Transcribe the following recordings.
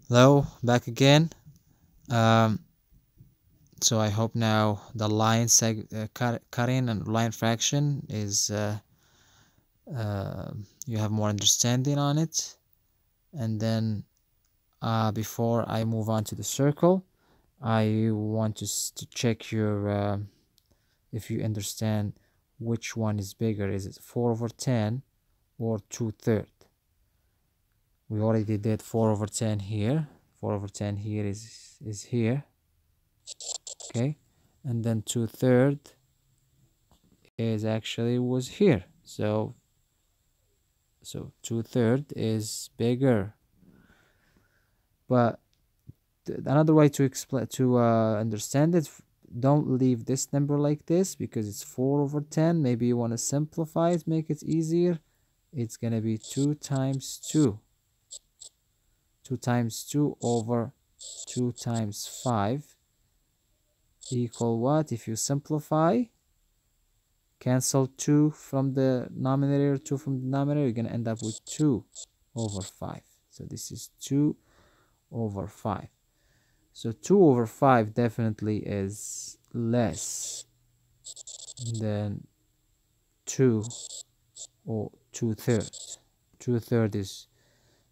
Hello, back again. Um, so I hope now the line cutting and line fraction is uh, you have more understanding on it. And then before I move on to the circle, I want to check your if you understand which one is bigger. Is it 4/10 or 2/3? We already did 4/10 here. 4/10 here is here. Okay, and then 2/3 is actually was here. So 2/3 is bigger. But another way to explain to understand it, don't leave this number like this because it's 4/10. Maybe you want to simplify it, make it easier. It's gonna be 2 times 2. 2 times 2 over 2 times 5 equal what? If you simplify, cancel 2 from the numerator, 2 from the denominator, you're going to end up with 2/5. So this is 2/5. So 2/5 definitely is less than 2 or 2/3. 2/3 is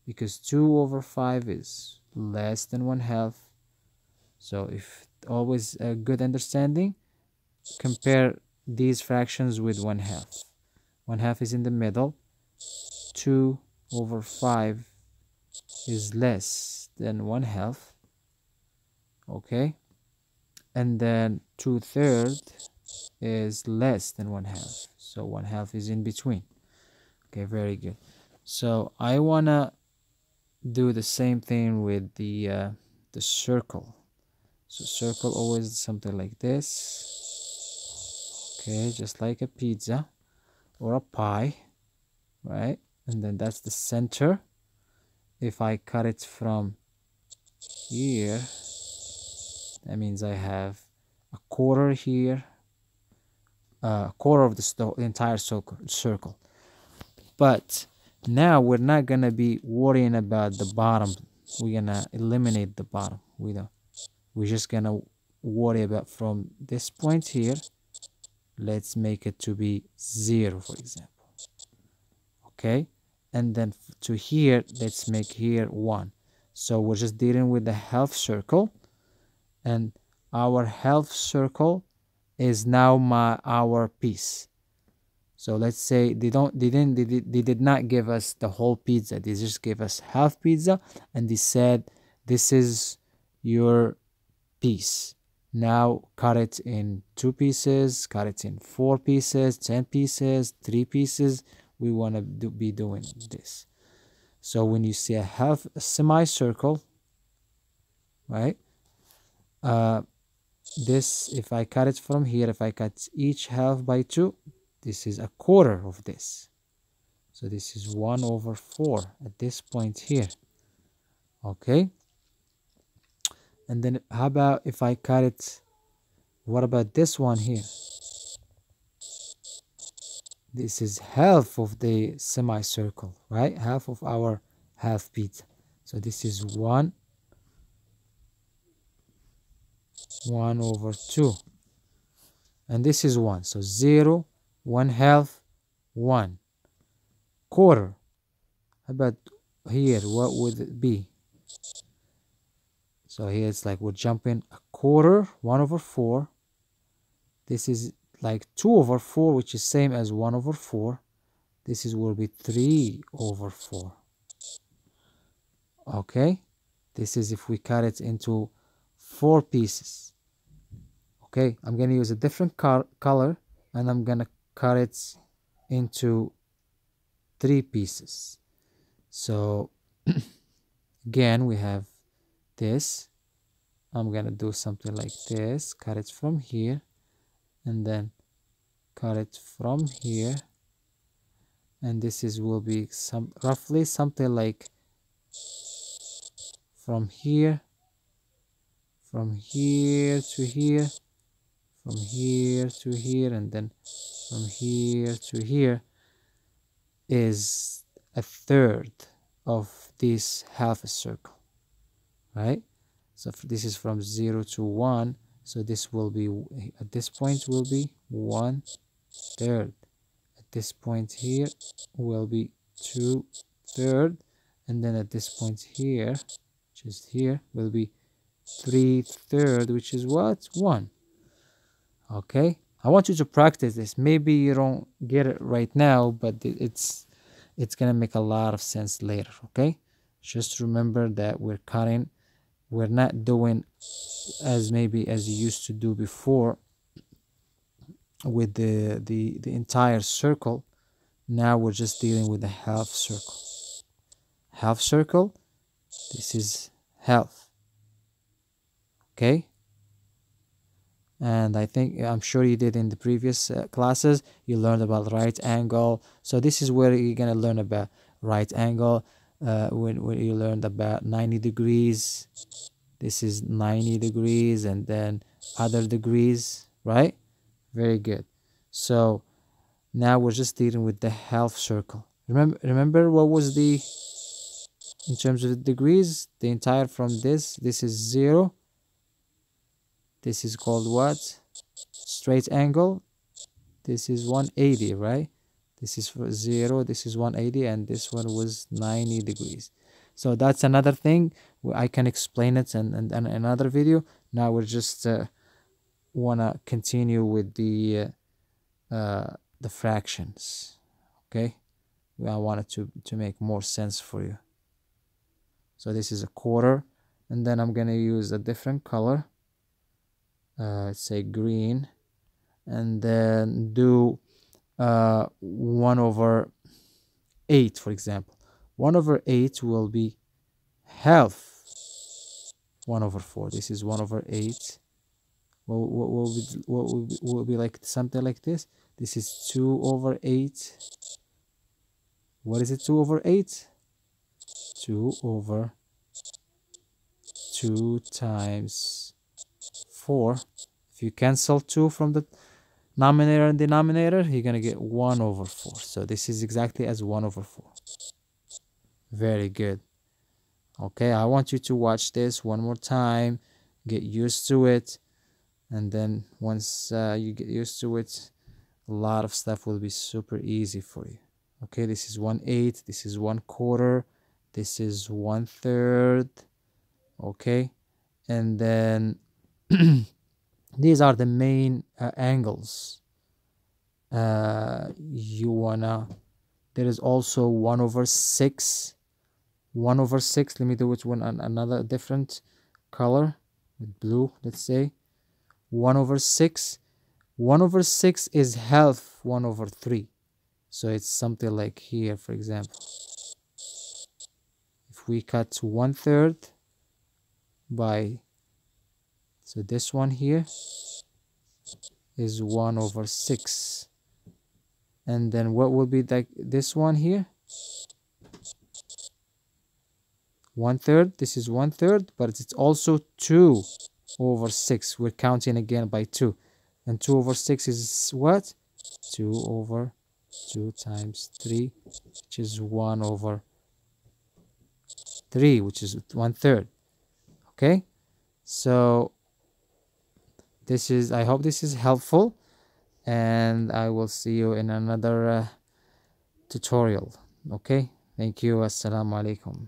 because 2/5 is less than 1/2. So if always a good understanding, compare these fractions with 1/2. 1/2 is in the middle. 2/5 is less than 1/2. Okay, and then 2/3 is less than 1/2. So 1/2 is in between. Okay, very good. So I wanna do the same thing with the circle. So circle always something like this. Okay, just like a pizza or a pie, right? And then that's the center. If I cut it from here, that means I have a quarter here, a quarter of the entire circle. But now we're not gonna be worrying about the bottom. We're gonna eliminate the bottom. We're just gonna worry about from this point here. Let's make it to be 0, for example. Okay, and then to here, let's make here 1. So we're just dealing with the half circle, and our half circle is now our piece. So let's say they did not give us the whole pizza. They just gave us half pizza, and they said this is your piece. Now cut it in 2 pieces, cut it in 4 pieces, 10 pieces, 3 pieces. We want to be doing this. So when you see a semicircle, right? This, if I cut it from here, if I cut each half by 2, this is a quarter of this. So this is 1/4 at this point here. Okay. And then how about if I cut it, what about this one here? This is half of the semicircle, right? Half of our half pizza. So this is 1/2. And this is 1. So 0, 1/2, 1. Quarter. How about here? What would it be? So here it's like we're jumping a quarter, 1/4. This is like 2/4, which is same as 1/4. This is will be 3/4. Okay, this is if we cut it into 4 pieces. Okay, I'm gonna use a different color, and I'm gonna cut it into 3 pieces. So again, we have this. I'm gonna do something like this, cut it from here, and then cut it from here, and this is will be roughly something like from here to here, from here to here, and then from here to here is a third of this half a circle. right? So this is from 0 to 1, so this will be, at this point will be 1/3. At this point here will be 2/3, and then at this point here, just here, will be 3/3, which is what? 1. Okay, I want you to practice this. Maybe you don't get it right now, but it's gonna make a lot of sense later. Okay, just remember that we're not doing as maybe as you used to do before with the entire circle. Now we're just dealing with the half circle. Half circle, this is half. Okay, and I'm sure you did in the previous classes. You learned about right angle, so this is where you're gonna learn about right angle. When you learned about 90 degrees, this is 90 degrees, and then other degrees, right? Very good. So now we're just dealing with the half circle. Remember what was the, in terms of the degrees, the entire from this is 0. This is called what? Straight angle. This is 180, right? This is for 0, this is 180, and this one was 90 degrees. So that's another thing. I can explain it in another video. Now we're just want to continue with the fractions. Okay, I wanted to make more sense for you. So this is a quarter, and then I'm gonna use a different color, say green, and then do 1/8, for example. 1/8 will be half 1/4. This is 1/8. What will be like something like this? This is 2/8. What is it? 2/8? 2/2 times 4. If you cancel 2 from the numerator and denominator, you're gonna get 1/4. So this is exactly as 1/4. Very good. Okay, I want you to watch this one more time, get used to it, and then once you get used to it, a lot of stuff will be super easy for you. Okay, this is 1/8, this is 1/4, this is 1/3. Okay, and then these are the main angles. You wanna, there is also 1/6. 1/6, let me do it with another different color, with blue, let's say. 1/6. 1/6 is half 1/3. So it's something like here, for example. If we cut 1/3 by, so this one here is 1/6. And then what will be like this one here? 1/3. This is 1/3, but it's also 2/6. We're counting again by 2. And 2/6 is what? 2/2 times 3, which is 1/3, which is 1/3. Okay, so this is, I hope this is helpful, and I will see you in another tutorial. Okay, thank you. Assalamu alaikum.